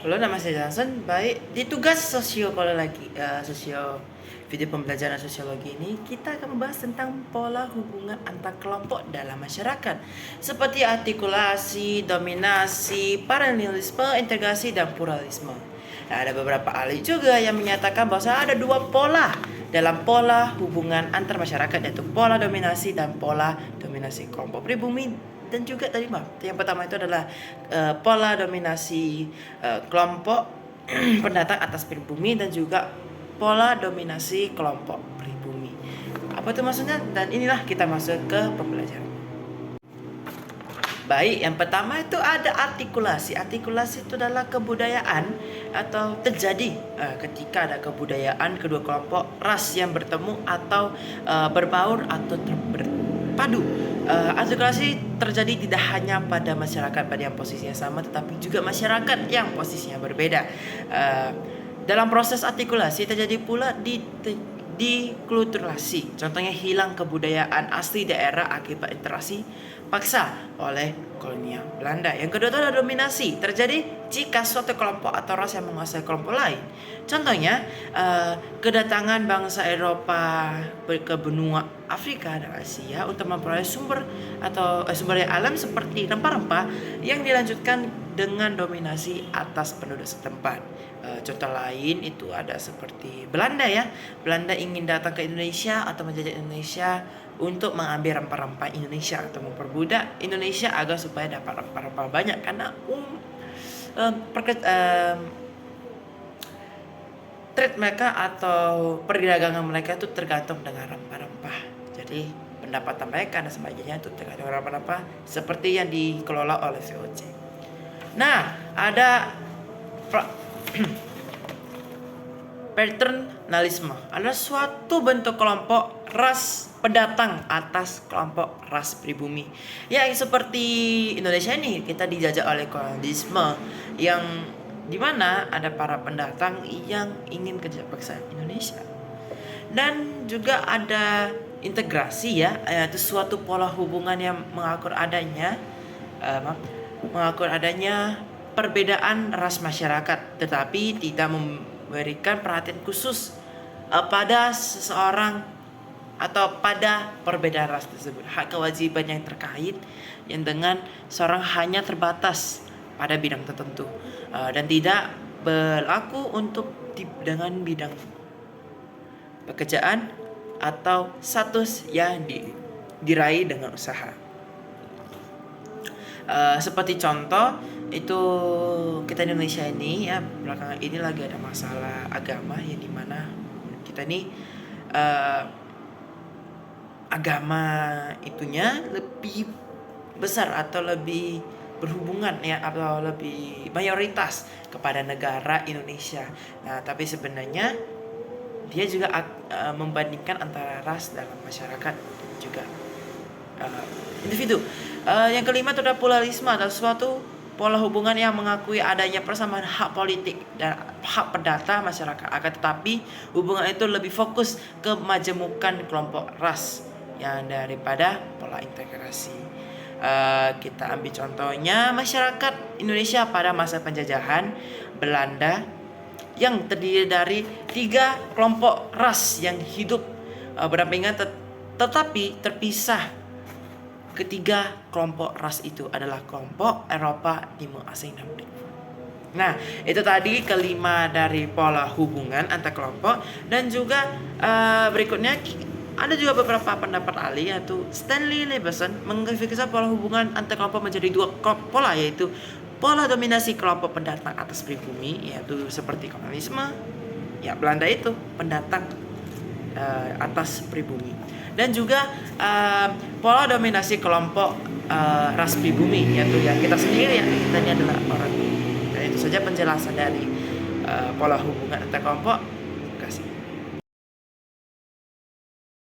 Halo, nama saya Johnson. Baik, di tugas video pembelajaran sosiologi ini kita akan membahas tentang pola hubungan antar kelompok dalam masyarakat seperti artikulasi, dominasi, paralelisme, integrasi, dan pluralisme. Nah, ada beberapa ahli juga yang menyatakan bahwa ada dua pola dalam pola hubungan antar masyarakat, yaitu pola dominasi dan pola dominasi kelompok pribumi. Dan juga tadi yang pertama itu adalah pola dominasi kelompok pendatang atas pribumi, dan juga pola dominasi kelompok pribumi. Apa itu maksudnya? Dan inilah kita masuk ke pembelajaran. Baik, yang pertama itu ada artikulasi. Artikulasi itu adalah kebudayaan atau terjadi ketika ada kebudayaan kedua kelompok ras yang bertemu atau berbaur atau berpadu. Artikulasi terjadi tidak hanya pada masyarakat pada yang posisinya sama, tetapi juga masyarakat yang posisinya berbeda. Dalam proses artikulasi terjadi pula dekulturasi. Contohnya hilang kebudayaan asli daerah akibat interaksi paksa oleh kolonial Belanda. Yang kedua itu adalah dominasi. Terjadi jika suatu kelompok atau ras yang menguasai kelompok lain. Contohnya kedatangan bangsa Eropa ke benua Afrika dan Asia untuk memperoleh sumber daya alam seperti rempah-rempah yang dilanjutkan dengan dominasi atas penduduk setempat. Contoh lain itu ada seperti Belanda ya. Belanda ingin datang ke Indonesia atau menjajah Indonesia untuk mengambil rempah-rempah Indonesia atau memperbudak Indonesia agar supaya dapat rempah-rempah banyak, karena trade mereka atau perdagangan mereka itu tergantung dengan rempah-rempah. Jadi pendapatan mereka dan sebagainya itu tergantung rempah-rempah seperti yang dikelola oleh VOC. Nah, ada paternalisme adalah suatu bentuk kelompok ras pendatang atas kelompok ras pribumi. Ya, seperti Indonesia ini, kita dijajah oleh kolonialisme yang dimana ada para pendatang yang ingin kerja paksa Indonesia. Dan juga ada integrasi ya, yaitu suatu pola hubungan yang mengatur adanya perbedaan ras masyarakat, tetapi tidak memberikan perhatian khusus pada seseorang atau pada perbedaan ras tersebut. Hak kewajiban yang terkait yang dengan seorang hanya terbatas pada bidang tertentu dan tidak berlaku untuk dengan bidang pekerjaan atau status yang diraih dengan usaha. Seperti contoh itu kita Indonesia ini ya, belakangan ini lagi ada masalah agama yang dimana kita ini agama itunya lebih besar atau lebih berhubungan ya, atau lebih mayoritas kepada negara Indonesia. Nah, tapi sebenarnya dia juga membandingkan antara ras dalam masyarakat juga individu. Yang kelima itu adalah pluralisme, adalah suatu pola hubungan yang mengakui adanya persamaan hak politik dan hak perdata masyarakat, akan tetapi hubungan itu lebih fokus ke majemukan kelompok ras yang daripada pola integrasi. Kita ambil contohnya masyarakat Indonesia pada masa penjajahan Belanda yang terdiri dari 3 kelompok ras yang hidup berdampingan tetapi terpisah. Ketiga kelompok ras itu adalah kelompok Eropa, Timur Asing, dan Afrika. Nah, itu tadi kelima dari pola hubungan antar kelompok. Dan juga berikutnya ada juga beberapa pendapat ahli, yaitu Stanley Leberson mengklasifikasi pola hubungan antar kelompok menjadi 2 pola, yaitu pola dominasi kelompok pendatang atas pribumi, yaitu seperti kolonialisme ya, Belanda itu pendatang atas pribumi, dan juga pola dominasi kelompok ras pribumi, yaitu yang kita sendiri, yang kita ini adalah orang. Dan itu saja penjelasan dari pola hubungan antar kelompok. Terima kasih.